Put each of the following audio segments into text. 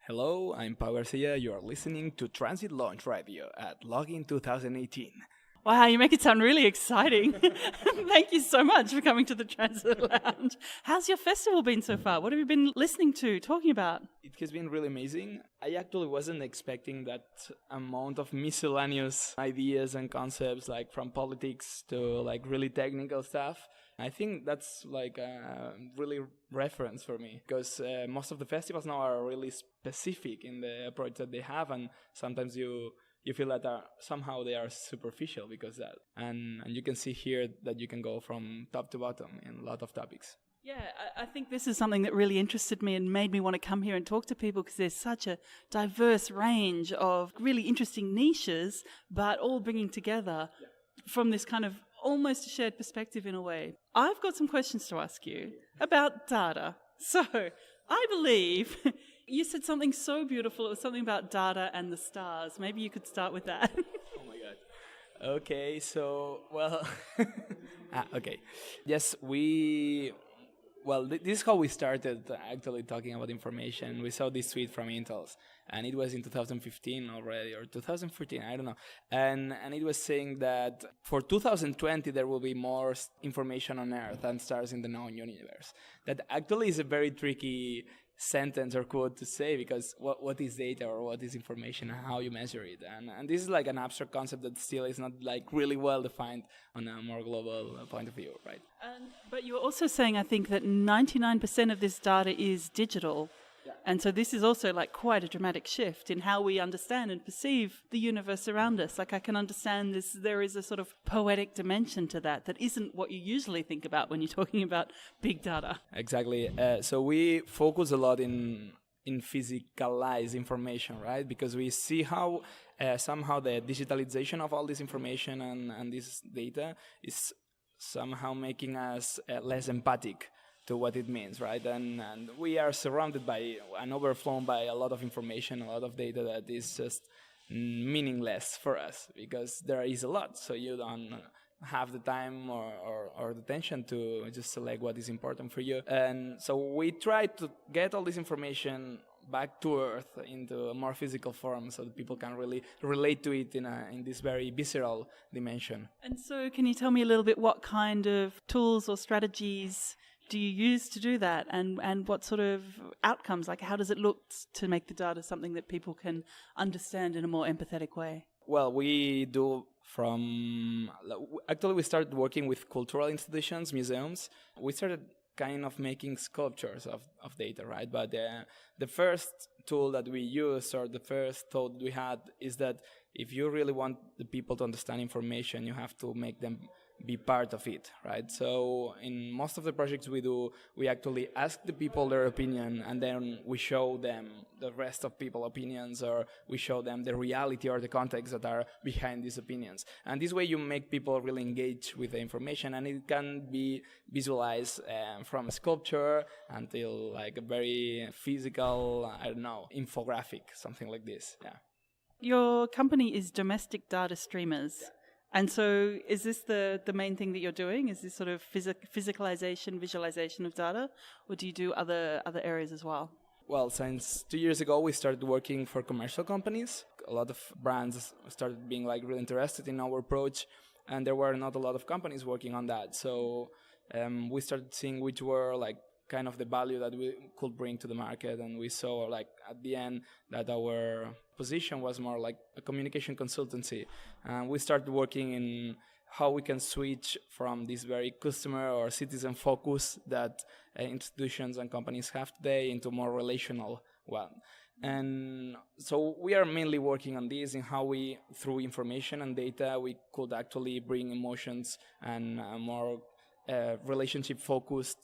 Hello, I'm Pau Garcia. You are listening to Transit Launch Radio at Login 2018. Wow, you make it sound really exciting. Thank you so much for coming to the Transit Lounge. How's your festival been so far? What have you been listening to, talking about? It has been really amazing. I actually wasn't expecting that amount of miscellaneous ideas and concepts, like from politics to like really technical stuff. I think that's like a really reference for me because most of the festivals now are really specific in the approach that they have, and sometimes you feel that somehow they are superficial because that. And you can see here that you can go from top to bottom in a lot of topics. Yeah, I think this is something that really interested me and made me want to come here and talk to people because there's such a diverse range of really interesting niches, but all bringing together from this kind of almost a shared perspective in a way. I've got some questions to ask you about data. So I believe you said something so beautiful. It was something about data and the stars. Maybe you could start with that. Oh my God. Okay, so, well, okay. Yes, this is how we started actually talking about information. We saw this tweet from Intel's, and it was in 2015 already, or 2014, I don't know. And it was saying that for 2020, there will be more information on Earth than stars in the known universe. That actually is a very tricky sentence or quote to say, because what is data or what is information and how you measure it, and this is like an abstract concept that still is not like really well defined on a more global point of view, right? But you were also saying, I think, that 99% of this data is digital. And so this is also like quite a dramatic shift in how we understand and perceive the universe around us. Like I can understand this, there is a sort of poetic dimension to that isn't what you usually think about when you're talking about big data. Exactly. So we focus a lot in physicalize information, right? Because we see how somehow the digitalization of all this information and this data is somehow making us less empathic to what it means, right? And we are surrounded by and overflown by a lot of information, a lot of data that is just meaningless for us because there is a lot. So you don't have the time or the attention to just select what is important for you. And so we try to get all this information back to Earth into a more physical form so that people can really relate to it in this very visceral dimension. And so can you tell me a little bit what kind of tools or strategies do you use to do that, and what sort of outcomes? Like, how does it look to make the data something that people can understand in a more empathetic way? Well, we do actually we started working with cultural institutions, museums. We started kind of making sculptures of data, right? But the first tool that we used, or the first thought we had, is that if you really want the people to understand information, you have to make them be part of it, right? So in most of the projects we do, we actually ask the people their opinion, and then we show them the rest of people's opinions, or we show them the reality or the context that are behind these opinions. And this way you make people really engage with the information, and it can be visualized from a sculpture until like a very physical, I don't know, infographic, something like this, yeah. Your company is Domestic Data Streamers. Yeah. And so is this the main thing that you're doing? Is this sort of physicalization, visualization of data? Or do you do other areas as well? Well, since 2 years ago, we started working for commercial companies. A lot of brands started being like really interested in our approach, and there were not a lot of companies working on that. So we started seeing which were like kind of the value that we could bring to the market, and we saw like at the end that our position was more like a communication consultancy, and we started working in how we can switch from this very customer or citizen focus that institutions and companies have today into more relational one. And so we are mainly working on this, in how we, through information and data, we could actually bring emotions and more relationship focused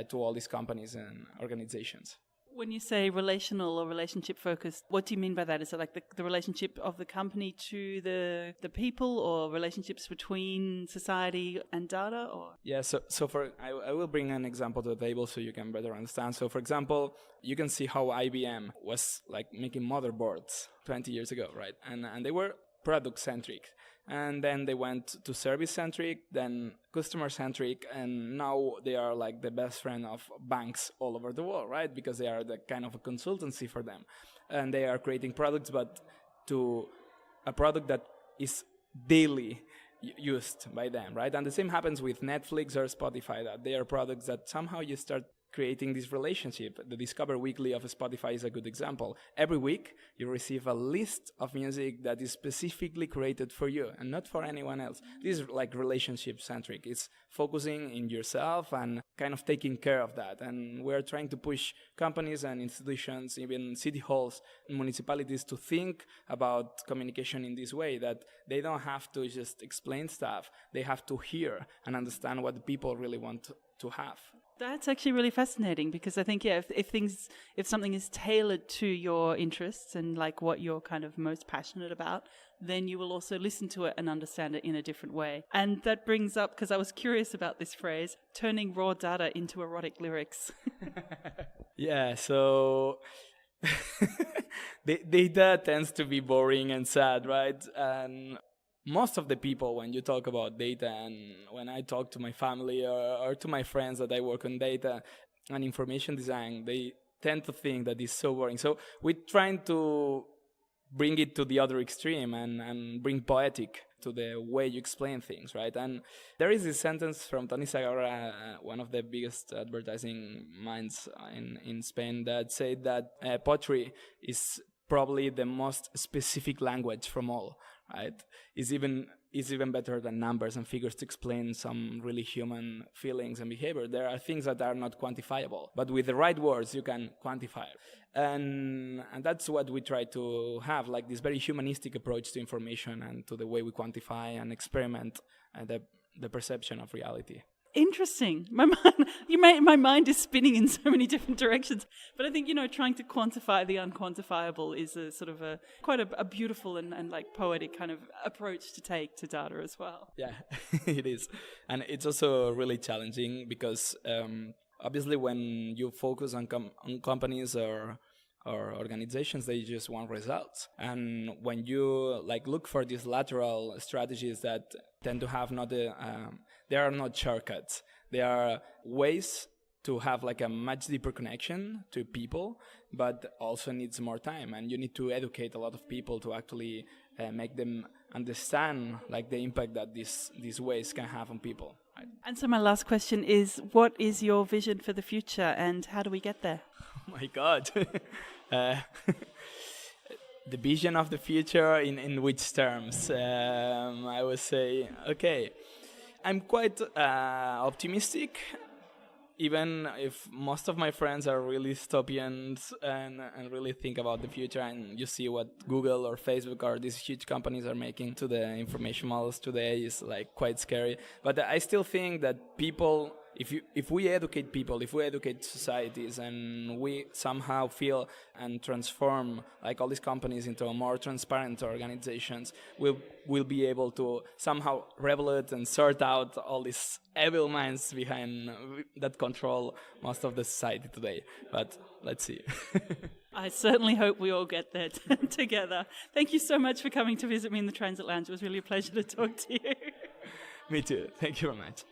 to all these companies and organizations. When you say relational or relationship focused, what do you mean by that? Is it like the relationship of the company to the people, or relationships between society and data? Or yeah, so I will bring an example to the table so you can better understand. So for example, you can see how IBM was like making motherboards 20 years ago, right? And they were product-centric. And then they went to service-centric, then customer-centric, and now they are like the best friend of banks all over the world, right? Because they are the kind of a consultancy for them. And they are creating products, but to a product that is daily used by them, right? And the same happens with Netflix or Spotify, that they are products that somehow you start creating this relationship. The Discover Weekly of Spotify is a good example. Every week, you receive a list of music that is specifically created for you and not for anyone else. This is like relationship-centric. It's focusing in yourself and kind of taking care of that. And we're trying to push companies and institutions, even city halls and municipalities, to think about communication in this way, that they don't have to just explain stuff. They have to hear and understand what the people really want to have. That's actually really fascinating, because I think, if something is tailored to your interests and like what you're kind of most passionate about, then you will also listen to it and understand it in a different way. And that brings up, because I was curious about this phrase, turning raw data into erotic lyrics. Yeah, so data tends to be boring and sad, right? And most of the people, when you talk about data, and when I talk to my family or to my friends that I work on data and information design, they tend to think that it's so boring. So we're trying to bring it to the other extreme and bring poetic to the way you explain things, right? And there is this sentence from Tony Sagara, one of the biggest advertising minds in Spain, that said that poetry is probably the most specific language from all, right? Is even better than numbers and figures to explain some really human feelings and behavior. There are things that are not quantifiable, but with the right words you can quantify it. And that's what we try to have, like this very humanistic approach to information and to the way we quantify and experiment the perception of reality. Interesting. My mind is spinning in so many different directions. But I think, trying to quantify the unquantifiable is a sort of quite a beautiful and like poetic kind of approach to take to data as well. Yeah, it is. And it's also really challenging because obviously when you focus on companies or organizations, they just want results. And when you look for these lateral strategies that tend to have they are not shortcuts. They are ways to have a much deeper connection to people, but also needs more time. And you need to educate a lot of people to actually make them understand the impact that these ways can have on people. Right? And so my last question is, what is your vision for the future and how do we get there? Oh my God. The vision of the future in which terms? I would say, okay, I'm quite optimistic, even if most of my friends are really dystopians and really think about the future, and you see what Google or Facebook or these huge companies are making to the information models today is quite scary. But I still think that people, if we educate people, if we educate societies, and we somehow feel and transform all these companies into more transparent organizations, we'll be able to somehow regulate and sort out all these evil minds behind that control most of the society today. But let's see. I certainly hope we all get there together. Thank you so much for coming to visit me in the Transit Lounge. It was really a pleasure to talk to you. Me too. Thank you very much.